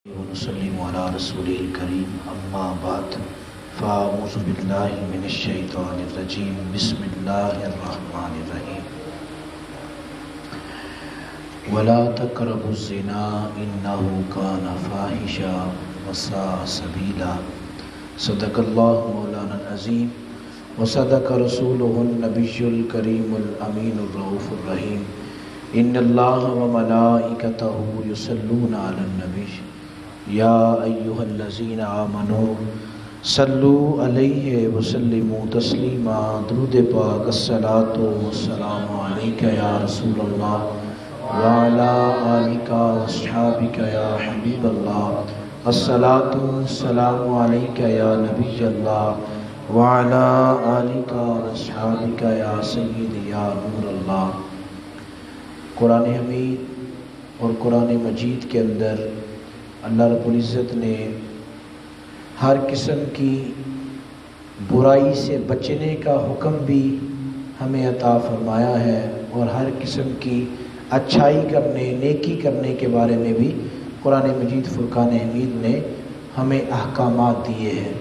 ونسلم على رسول الكريم أما بعد فأعوذ بالله من الشيطان الرجيم بسم الله الرحمن الرحيم ولا تقربوا الزنا إنه كان فاحشا وساء سبيلا صدق الله مولانا العظيم وصدق رسوله النبي الكريم الأمين الرؤوف الرحيم إن الله وملائكته يصلون على النبي یا ایہا الذین آمنوا صلوا علیہ وسلموا تسلیما درود پاک الصلاۃ والسلام علیک یا رسول اللہ وعلی آلک واصحابک یا حبیب اللہ الصلاۃ والسلام علیک یا نبی اللہ وعلی آلک واصحابک یا سید یا نور اللہ۔ قرآن حمید اور قرآن مجید کے اندر اللہ رب العزت نے ہر قسم کی برائی سے بچنے کا حکم بھی ہمیں عطا فرمایا ہے اور ہر قسم کی اچھائی کرنے نیکی کرنے کے بارے میں بھی قرآن مجید فرقان حمید نے ہمیں احکامات دیے ہیں۔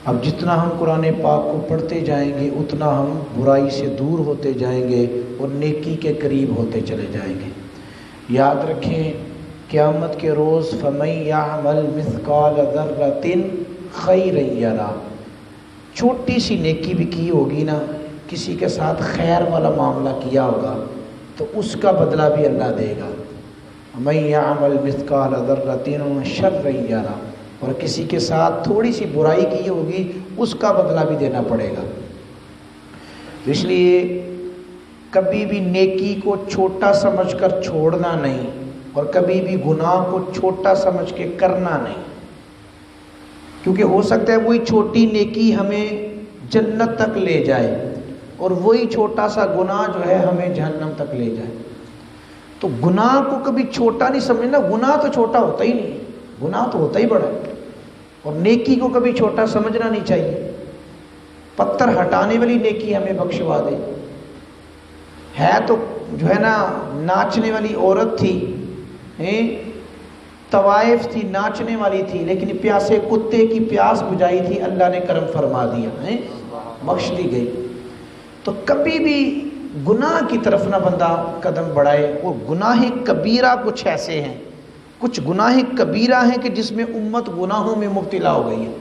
اب جتنا ہم قرآن پاک کو پڑھتے جائیں گے اتنا ہم برائی سے دور ہوتے جائیں گے اور نیکی کے قریب ہوتے چلے جائیں گے۔ یاد رکھیں قیامت کے روز فَمَن يَعْمَلْ مِثْقَالَ ذَرَّةٍ خَيْرًا يَرَهُ، چھوٹی سی نیکی بھی کی ہوگی نا، کسی کے ساتھ خیر والا معاملہ کیا ہوگا تو اس کا بدلہ بھی اللہ دے گا۔ مَن يَعْمَلْ مِثْقَالَ ذَرَّةٍ شَرًّا يَرَهُ، اور کسی کے ساتھ تھوڑی سی برائی کی ہوگی اس کا بدلہ بھی دینا پڑے گا۔ اس لیے کبھی بھی نیکی کو چھوٹا سمجھ کر چھوڑنا نہیں اور کبھی بھی گناہ کو چھوٹا سمجھ کے کرنا نہیں، کیونکہ ہو سکتا ہے وہی چھوٹی نیکی ہمیں جنت تک لے جائے اور وہی چھوٹا سا گناہ جو ہے ہمیں جہنم تک لے جائے۔ تو گناہ کو کبھی چھوٹا نہیں سمجھنا، گناہ تو چھوٹا ہوتا ہی نہیں، گناہ تو ہوتا ہی بڑا ہے، اور نیکی کو کبھی چھوٹا سمجھنا نہیں چاہیے۔ پتھر ہٹانے والی نیکی ہمیں بخشوا دے، ہے تو جو ہے نا ناچنے والی عورت تھی، طوائف تھی، ناچنے والی تھی، لیکن پیاسے کتے کی پیاس بجھائی تھی، اللہ نے کرم فرما دیا، بخش دی گئی۔ تو کبھی بھی گناہ کی طرف نہ بندہ قدم بڑھائے، اور گناہ کبیرہ کچھ ایسے ہیں، کچھ گناہ کبیرہ ہیں کہ جس میں امت گناہوں میں مبتلا ہو گئی ہے۔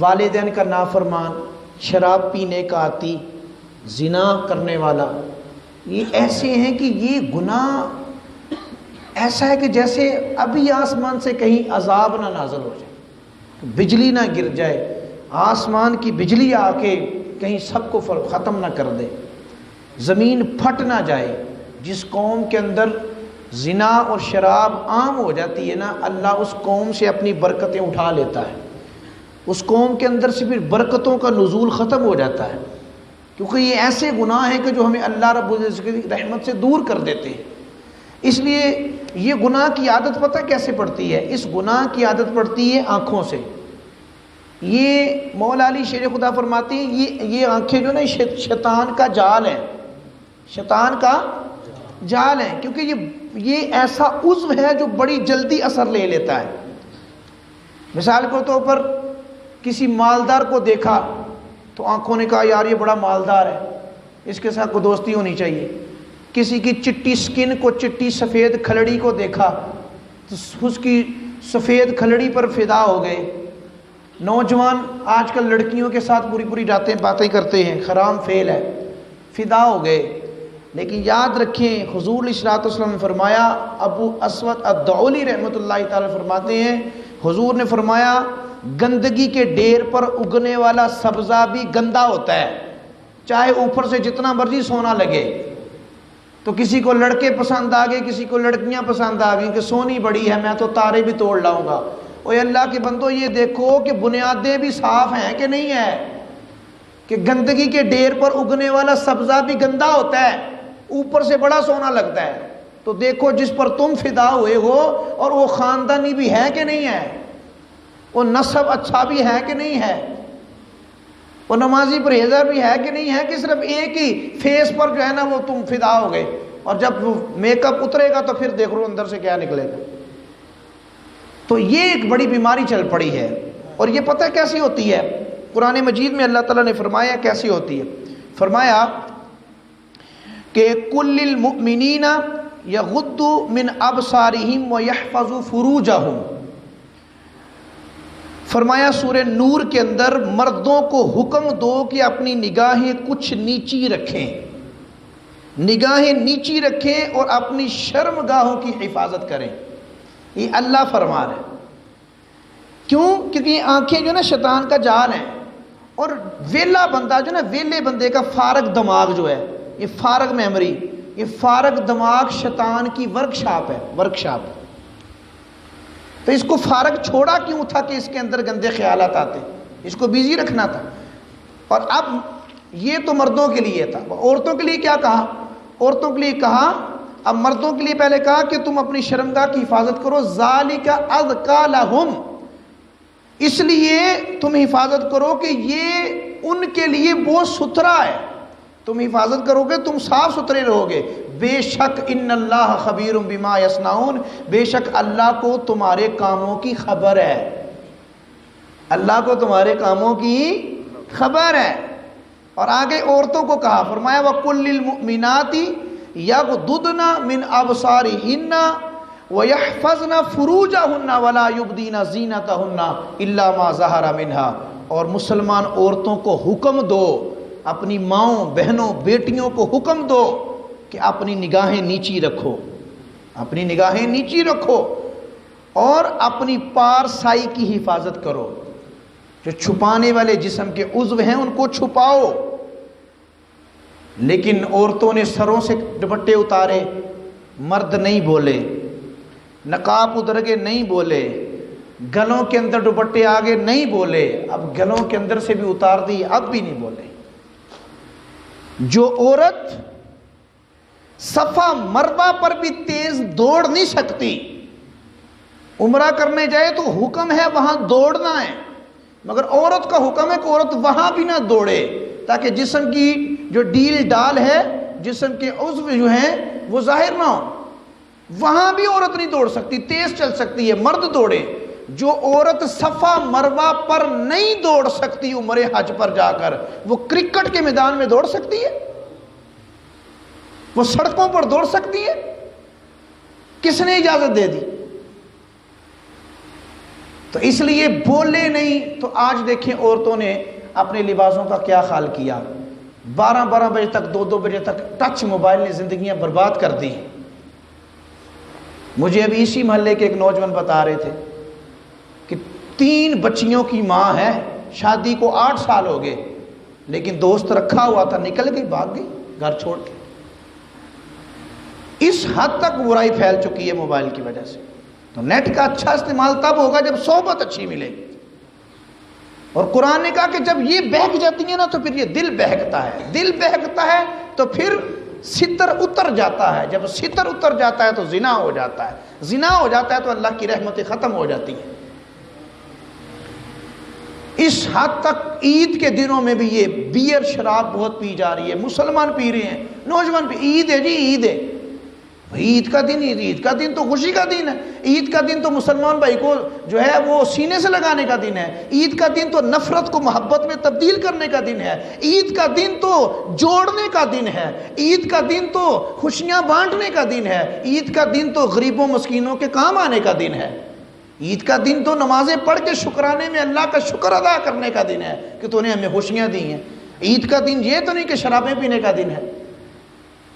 والدین کا نافرمان، شراب پینے کا عاتی، زنا کرنے والا، یہ ایسے ہیں کہ یہ گناہ ایسا ہے کہ جیسے ابھی آسمان سے کہیں عذاب نہ نازل ہو جائے، بجلی نہ گر جائے، آسمان کی بجلی آ کے کہیں سب کو ختم نہ کر دے، زمین پھٹ نہ جائے۔ جس قوم کے اندر زنا اور شراب عام ہو جاتی ہے نا، اللہ اس قوم سے اپنی برکتیں اٹھا لیتا ہے، اس قوم کے اندر سے پھر برکتوں کا نزول ختم ہو جاتا ہے، کیونکہ یہ ایسے گناہ ہیں کہ جو ہمیں اللہ رب العزت کی رحمت سے دور کر دیتے ہیں۔ اس لیے یہ گناہ کی عادت پتہ کیسے پڑتی ہے؟ اس گناہ کی عادت پڑتی ہے آنکھوں سے۔ یہ مولا علی شیر خدا فرماتے ہیں یہ آنکھیں جو نا شیطان کا جال ہے، شیطان کا جال ہے، کیونکہ یہ ایسا عضو ہے جو بڑی جلدی اثر لے لیتا ہے۔ مثال کے طور پر کسی مالدار کو دیکھا تو آنکھوں نے کہا یار یہ بڑا مالدار ہے، اس کے ساتھ کو دوستی ہونی چاہیے۔ کسی کی چٹی سکن کو، چٹی سفید کھلڑی کو دیکھا تو اس کی سفید کھلڑی پر فدا ہو گئے۔ نوجوان آج کل لڑکیوں کے ساتھ پوری راتیں باتیں کرتے ہیں، حرام فعل ہے، فدا ہو گئے۔ لیکن یاد رکھیں حضور علیہ الصلوۃ والسلام نے فرمایا، ابو اسود الدؤلی رحمۃ اللہ تعالی فرماتے ہیں، حضور نے فرمایا گندگی کے ڈیر پر اگنے والا سبزہ بھی گندا ہوتا ہے، چاہے اوپر سے جتنا مرضی سونا لگے۔ تو کسی کو لڑکے پسند آ گئے، کسی کو لڑکیاں پسند آ گئیں کہ سونی بڑی ہے میں تو تارے بھی توڑ لاؤں گا۔ اوے اللہ کے بندو یہ دیکھو کہ بنیادیں بھی صاف ہیں کہ نہیں ہے، کہ گندگی کے ڈیر پر اگنے والا سبزہ بھی گندا ہوتا ہے، اوپر سے بڑا سونا لگتا ہے۔ تو دیکھو جس پر تم فدا ہوئے ہو اور وہ خاندانی بھی ہے کہ نہیں ہے، وہ نسب اچھا بھی ہے کہ نہیں ہے، وہ نمازی پرہیزگار بھی ہے کہ نہیں ہے، کہ صرف ایک ہی فیس پر جو ہے نا وہ تم فدا ہو گئے، اور جب وہ میک اپ اترے گا تو پھر دیکھ لو اندر سے کیا نکلے گا۔ تو یہ ایک بڑی بیماری چل پڑی ہے. اور یہ پتہ کیسی ہوتی ہے؟ قرآن مجید میں اللہ تعالیٰ نے فرمایا کیسی ہوتی ہے. فرمایا کہ کل المؤمنین یغضوا من ابصارہم ویحفظوا فروجہم. فرمایا سورہ نور کے اندر مردوں کو حکم دو کہ اپنی نگاہیں کچھ نیچی رکھیں، نگاہیں نیچی رکھیں اور اپنی شرمگاہوں کی حفاظت کریں. یہ اللہ فرما رہے ہیں. کیوں؟ کیونکہ یہ آنکھیں جو نا شیطان کا جال ہیں. اور ویلا بندہ جو نا، ویلے بندے کا فارغ دماغ جو ہے، یہ فارغ میموری، یہ فارغ دماغ شیطان کی ورکشاپ ہے، ورکشاپ. تو اس کو فارغ چھوڑا کیوں تھا؟ کہ اس کے اندر گندے خیالات آتے، اس کو بیزی رکھنا تھا. اور اب یہ تو مردوں کے لیے تھا. عورتوں کے لیے کیا کہا؟ عورتوں کے لیے کہا، اب مردوں کے لیے پہلے کہا کہ تم اپنی شرمگاہ کی حفاظت کرو. ذالک ازکیٰ لہم، اس لیے تم حفاظت کرو کہ یہ ان کے لیے بہت ستھرا ہے. تم حفاظت کرو گے تم صاف ستھرے رہو گے. بے شک ان اللہ خبیر بما یصنعون، بے شک اللہ کو تمہارے کاموں کی خبر ہے. اللہ کو تمہارے کاموں کی خبر ہے. اور آگے عورتوں کو کہا، فرمایا وَقُلْ لِلْمُؤْمِنَاتِ يَغْضُضْنَ مِنْ أَبْصَارِهِنَّ وَيَحْفَظْنَ فُرُوجَهُنَّ وَلَا يُبْدِينَ زِينَتَهُنَّ إِلَّا مَا ظَهَرَ مِنْهَا. اور مسلمان عورتوں کو حکم دو، اپنی ماؤں بہنوں بیٹیوں کو حکم دو کہ اپنی نگاہیں نیچی رکھو، اپنی نگاہیں نیچی رکھو اور اپنی پارسائی کی حفاظت کرو. جو چھپانے والے جسم کے عضو ہیں ان کو چھپاؤ. لیکن عورتوں نے سروں سے دوپٹے اتارے، مرد نہیں بولے. نقاب اتر کے نہیں بولے. گلوں کے اندر دوپٹے آگے نہیں بولے. اب گلوں کے اندر سے بھی اتار دی، اب بھی نہیں بولے. جو عورت صفا مروہ پر بھی تیز دوڑ نہیں سکتی، عمرہ کرنے جائے تو حکم ہے وہاں دوڑنا ہے، مگر عورت کا حکم ہے کہ عورت وہاں بھی نہ دوڑے، تاکہ جسم کی جو ڈیل ڈال ہے، جسم کے عضو جو ہیں وہ ظاہر نہ ہو. وہاں بھی عورت نہیں دوڑ سکتی، تیز چل سکتی ہے، مرد دوڑے. جو عورت صفا مروہ پر نہیں دوڑ سکتی عمرے حج پر جا کر، وہ کرکٹ کے میدان میں دوڑ سکتی ہے؟ وہ سڑکوں پر دوڑ سکتی ہے؟ کس نے اجازت دے دی؟ تو اس لیے بولے نہیں. تو آج دیکھیں عورتوں نے اپنے لباسوں کا کیا حال کیا. 12 بجے تک، 2 بجے تک ٹچ موبائل نے زندگیاں برباد کر دی. مجھے ابھی اسی محلے کے ایک نوجوان بتا رہے تھے کہ 3 بچیوں کی ماں ہے، شادی کو 8 سال ہو گئے، لیکن دوست رکھا ہوا تھا، نکل گئی، بھاگ گئی گھر چھوڑ کے. اس حد تک برائی پھیل چکی ہے موبائل کی وجہ سے. تو نیٹ کا اچھا استعمال تب ہوگا جب صحبت اچھی ملے. اور قرآن نے کہا کہ جب یہ بہک جاتی ہیں نا تو پھر یہ دل بہکتا ہے. دل بہکتا ہے تو پھر ستر اتر جاتا ہے. جب ستر اتر جاتا ہے تو زنا ہو جاتا ہے. زنا ہو جاتا ہے تو اللہ کی رحمتیں ختم ہو جاتی ہیں. اس حد تک عید کے دنوں میں بھی یہ بیئر شراب بہت پی جا رہی ہے. مسلمان پی رہے ہیں، نوجوان پی. عید ہے جی، عید ہے. عید کا دن، عید کا دن تو خوشی کا دن ہے. عید کا دن تو مسلمان بھائی کو جو ہے وہ سینے سے لگانے کا دن ہے. عید کا دن تو نفرت کو محبت میں تبدیل کرنے کا دن ہے. عید کا دن تو جوڑنے کا دن ہے. عید کا دن تو خوشیاں بانٹنے کا دن ہے. عید کا دن تو غریبوں مسکینوں کے کام آنے کا دن ہے. عید کا دن تو نمازیں پڑھ کے شکرانے میں اللہ کا شکر ادا کرنے کا دن ہے کہ تو نے ہمیں خوشیاں دی ہیں. عید کا دن یہ تو نہیں کہ شرابیں پینے کا دن ہے.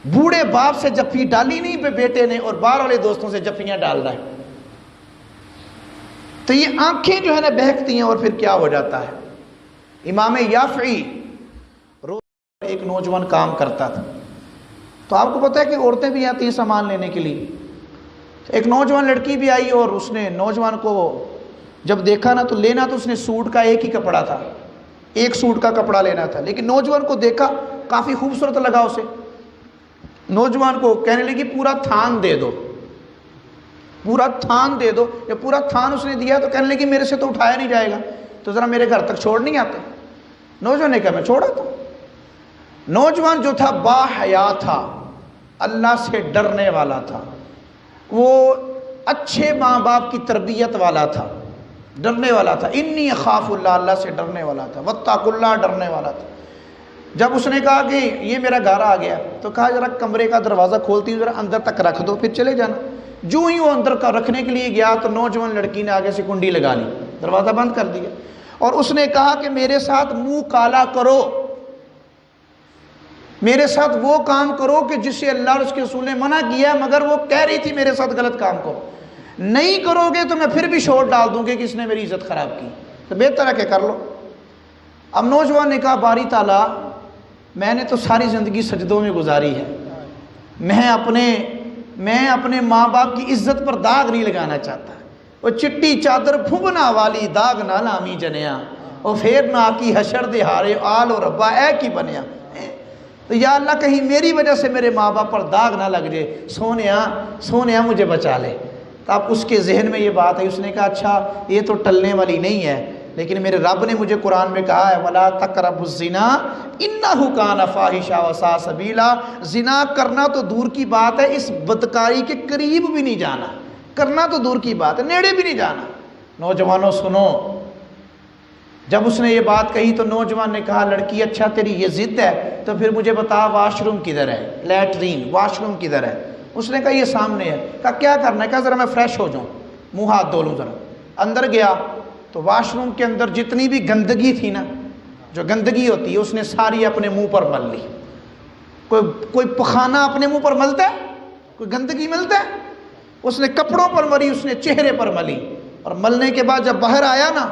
بوڑھے باپ سے جفی ڈالی نہیں بیٹے نے، اور باہر والے دوستوں سے جفیاں ڈال رہا ہے. تو یہ آنکھیں جو ہے نا بہکتی ہیں. اور پھر کیا ہو جاتا ہے؟ امام یافعی روز ایک نوجوان کام کرتا تھا. تو آپ کو پتہ ہے کہ عورتیں بھی آتی ہیں سامان لینے کے لیے. ایک نوجوان لڑکی بھی آئی اور اس نے نوجوان کو جب دیکھا نا تو لینا تو اس نے سوٹ کا ایک ہی کپڑا تھا، ایک سوٹ کا کپڑا لینا تھا. لیکن نوجوان کو دیکھا کافی خوبصورت لگا اسے. نوجوان کو کہنے لگی پورا تھان دے دو، پورا تھان دے دو. یا پورا تھان اس نے دیا تو کہنے لگی میرے سے تو اٹھایا نہیں جائے گا، تو ذرا میرے گھر تک چھوڑ نہیں آتے. نوجوان نے کہا میں چھوڑا تو. نوجوان جو تھا با حیا تھا، اللہ سے ڈرنے والا تھا. وہ اچھے ماں باپ کی تربیت والا تھا، ڈرنے والا تھا، انی اخاف اللہ، اللہ سے ڈرنے والا تھا، واتقوا اللہ، ڈرنے والا تھا۔ جب اس نے کہا کہ یہ میرا گھر آ گیا تو کہا ذرا کمرے کا دروازہ کھولتی ہوں، ذرا اندر تک رکھ دو پھر چلے جانا۔ جو ہی وہ اندر کا رکھنے کے لیے گیا تو نوجوان لڑکی نے آگے سے کنڈی لگا لی، دروازہ بند کر دیا، اور اس نے کہا کہ میرے ساتھ منہ کالا کرو، میرے ساتھ وہ کام کرو کہ جس سے اللہ اور اس کے رسول نے منع کیا، مگر وہ کہہ رہی تھی میرے ساتھ غلط کام کرو، نہیں کرو گے تو میں پھر بھی شور ڈال دوں گی کہ اس نے میری عزت خراب کی، تو بہتر ہے کہ کر لو۔ اب نوجوان نے کہا باری تعالیٰ میں نے تو ساری زندگی سجدوں میں گزاری ہے، میں اپنے ماں باپ کی عزت پر داغ نہیں لگانا چاہتا، وہ چٹی چادر پھبنا والی داغ نہ لامی جنیا، وہ پھر نہ کی حشر دہارے آل و ربا اے کی بنیا۔ تو یا اللہ کہیں میری وجہ سے میرے ماں باپ پر داغ نہ لگ جائے، سونیا مجھے بچا لے۔ تو اب اس کے ذہن میں یہ بات ہے، اس نے کہا اچھا یہ تو ٹلنے والی نہیں ہے، لیکن میرے رب نے مجھے قرآن میں کہا ہے وَلَا تَقْرَبُوا الزِّنَا إِنَّهُ كَانَ فَاحِشًا وَسَاءَ سَبِيلًا، زنا کرنا تو دور کی بات ہے، اس بدکاری کے قریب بھی نہیں جانا، کرنا تو دور کی بات ہے، نیڑے بھی نہیں جانا۔ نوجوانوں سنو، جب اس نے یہ بات کہی تو نوجوان نے کہا لڑکی اچھا تیری یہ ضد ہے تو پھر مجھے بتا واش روم کدھر ہے، لیٹرین واش روم کدھر ہے؟ اس نے کہا یہ سامنے ہے۔ کہا کیا کرنا ہے؟ کہا ذرا میں فریش ہو جاؤں، منہ ہاتھ دھو لوں۔ ذرا اندر گیا تو واش روم کے اندر جتنی بھی گندگی تھی نا، جو گندگی ہوتی ہے اس نے ساری اپنے منہ پر مل لی۔ کوئی پخانہ اپنے منہ پر ملتا ہے؟ کوئی گندگی ملتا ہے؟ اس نے کپڑوں پر ملی، اس نے چہرے پر ملی، اور ملنے کے بعد جب باہر آیا نا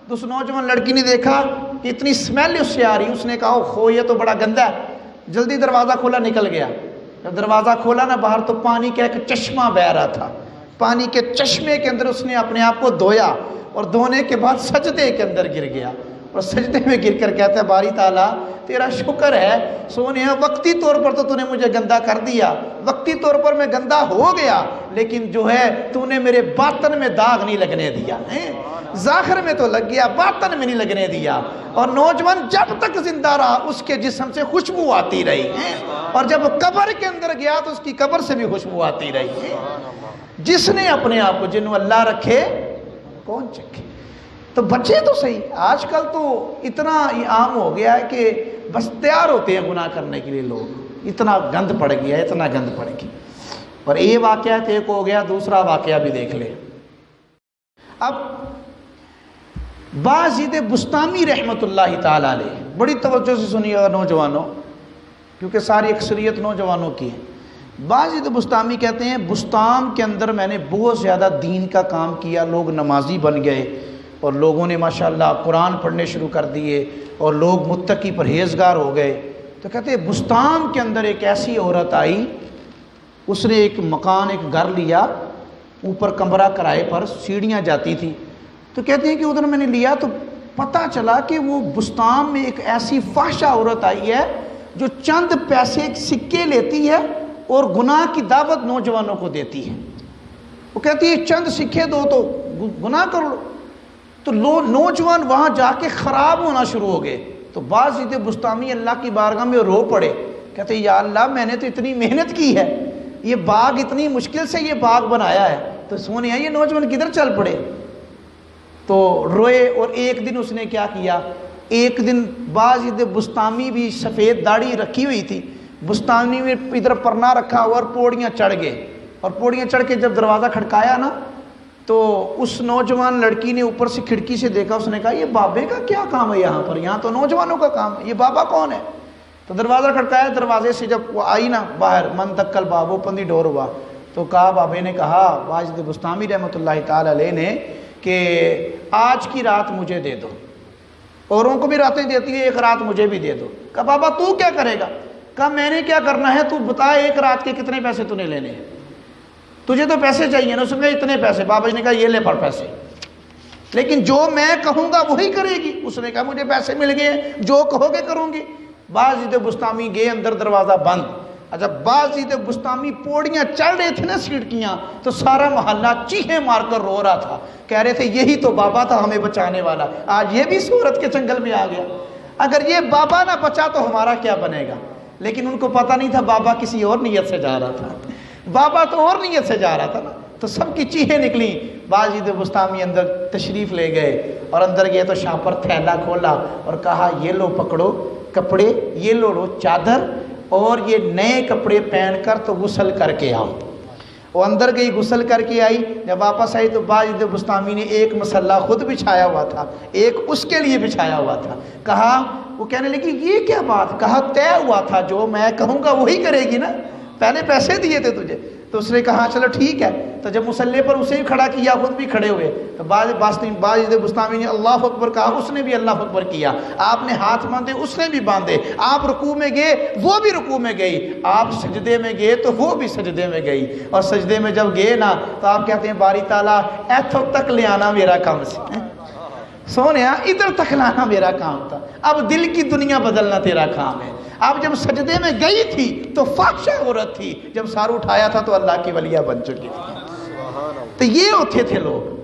تو اس نوجوان لڑکی نے دیکھا کہ اتنی اسمیل اس سے آ رہی، اس نے کہا اوہ یہ تو بڑا گندا ہے، جلدی دروازہ کھولا نکل گیا۔ جب دروازہ کھولا نا باہر تو پانی کا ایک چشمہ بہہ رہا تھا، پانی کے چشمے کے اندر اس نے اپنے آپ کو دھویا، اور دھونے کے بعد سجدے کے اندر گر گیا، اور سجدے میں گر کر کہتا ہے باری تعالیٰ تیرا شکر ہے سونیا، وقتی طور پر تو نے مجھے گندا کر دیا، وقتی طور پر میں گندا ہو گیا، لیکن جو ہے تو نے میرے باطن میں داغ نہیں لگنے دیا، ظاہر میں تو لگ گیا باطن میں نہیں لگنے دیا۔ اور نوجوان جب تک زندہ رہا اس کے جسم سے خوشبو آتی رہی، اور جب قبر کے اندر گیا تو اس کی قبر سے بھی خوشبو آتی رہی۔ جس نے اپنے آپ کو جنوں اللہ رکھے کون چکھے؟ تو بچے تو صحیح، آج کل تو اتنا عام ہو گیا ہے کہ بس تیار ہوتے ہیں گناہ کرنے کے لیے لوگ، اتنا گند پڑ گیا، اتنا گند پڑ گیا۔ اور یہ واقعہ ایک ہو گیا، دوسرا واقعہ بھی دیکھ لیں۔ اب باضد بستامی رحمۃ اللہ تعالیٰ علیہ، بڑی توجہ سے سنیے گا نوجوانوں، کیونکہ ساری اکثریت نوجوانوں کی ہے۔ باضد بستامی کہتے ہیں بستام کے اندر میں نے بہت زیادہ دین کا کام کیا، لوگ نمازی بن گئے، اور لوگوں نے ماشاءاللہ قرآن پڑھنے شروع کر دیے، اور لوگ متقی پرہیزگار ہو گئے۔ تو کہتے ہیں بستان کے اندر ایک ایسی عورت آئی، اس نے ایک مکان، ایک گھر لیا، اوپر کمرہ کرائے پر، سیڑھیاں جاتی تھی۔ تو کہتے ہیں کہ ادھر میں نے لیا تو پتہ چلا کہ وہ بستان میں ایک ایسی فحشہ عورت آئی ہے جو چند پیسے سکے لیتی ہے اور گناہ کی دعوت نوجوانوں کو دیتی ہے۔ وہ کہتی ہے چند سکے دو تو گناہ کر لو۔ تو نوجوان وہاں جا کے خراب ہونا شروع ہو گئے۔ تو باضد بستامی اللہ کی بارگاہ میں رو پڑے، کہتے یا اللہ میں نے تو اتنی محنت کی ہے، یہ باغ اتنی مشکل سے یہ باغ بنایا ہے، تو سونے یہ نوجوان کدھر چل پڑے؟ تو روئے۔ اور ایک دن اس نے کیا کیا، ایک دن باضد بستامی بھی سفید داڑھی رکھی ہوئی تھی، بستانی میں ادھر پرنا رکھا ہوا، اور پوڑیاں چڑھ گئے، اور پوڑیاں چڑھ کے جب دروازہ کھڑکایا نا تو اس نوجوان لڑکی نے اوپر سے کھڑکی سے دیکھا، اس نے کہا یہ بابے کا کیا کام ہے یہاں پر، یہاں تو نوجوانوں کا کام ہے، یہ بابا کون ہے؟ تو دروازہ کھڑکایا، دروازے سے جب وہ آئی نا باہر، من دکل بابو پندی ڈور ہوا، تو کہا بابے نے کہا باضد بستامی رحمۃ اللہ تعالی علیہ نے کہ آج کی رات مجھے دے دو، اوروں کو بھی راتیں دیتی ہے، ایک رات مجھے بھی دے دو۔ کہا بابا تو کیا کرے گا؟ کہا میں نے کیا کرنا ہے، تو بتا ایک رات کے کتنے پیسے تو نے لینے ہیں، تجھے تو پیسے چاہیے نا۔ اس نے کہا اتنے پیسے۔ بابا جی نے کہا یہ لے پڑ پیسے، لیکن جو میں کہوں گا وہی کرے گی۔ اس نے کہا مجھے پیسے مل گئے، جو کہو گے کروں گی۔ باضد بستامی گئے اندر، دروازہ بند۔ جب باضد بستامی پوڑیاں چڑھ رہے تھے نا سیڑھیاں، تو سارا محلہ چیخیں مار کر رو رہا تھا، کہہ رہے تھے یہی تو بابا تھا ہمیں بچانے والا، آج یہ بھی صورت کے چنگل میں آ گیا۔ اگر یہ بابا نہ بچا تو ہمارا کیا بنے گا؟ لیکن ان کو پتہ نہیں تھا بابا کسی اور نیت سے جا رہا تھا، بابا تو اور نیت سے جا رہا تھا نا۔ تو سب کی چیخیں نکلیں. باجد بستامی اندر تشریف لے گئے اور اندر گئے تو شاہ پر تھیلا کھولا اور کہا یہ لو پکڑو کپڑے، یہ لو چادر، اور یہ نئے کپڑے پہن کر تو غسل کر کے آؤ. وہ اندر گئی، غسل کر کے آئی. جب واپس آئی تو باجد بستامی نے ایک مسلح خود بچھایا ہوا تھا، ایک اس کے لیے بچھایا ہوا تھا. کہا، وہ کہنے لگی یہ کیا بات؟ کہا طے ہوا تھا جو میں کہوں گا وہی کرے گی نا، پہلے پیسے دیے تھے تجھے. تو اس نے کہا چلو ٹھیک ہے. تو جب مسلح پر اسے بھی کھڑا کیا، خود بھی کھڑے ہوئے، تو باجد بستامی نے اللہ اکبر کہا، اس نے بھی اللہ اکبر کیا. آپ نے ہاتھ باندھے، اس نے بھی باندھے. آپ رکوع میں گئے، وہ بھی رکوع میں گئی. آپ سجدے میں گئے تو وہ بھی سجدے میں گئی. اور سجدے میں جب گئے نا تو آپ کہتے ہیں باری تعالیٰ ایتھوں تک لے آنا میرا کام سی، سونیا ادھر تک لانا میرا کام تھا، اب دل کی دنیا بدلنا تیرا کام ہے. اب جب سجدے میں گئی تھی تو فاحشہ عورت تھی، جب سار اٹھایا تھا تو اللہ کی ولیہ بن چکی تھی. تو یہ ہوتے تھے لوگ.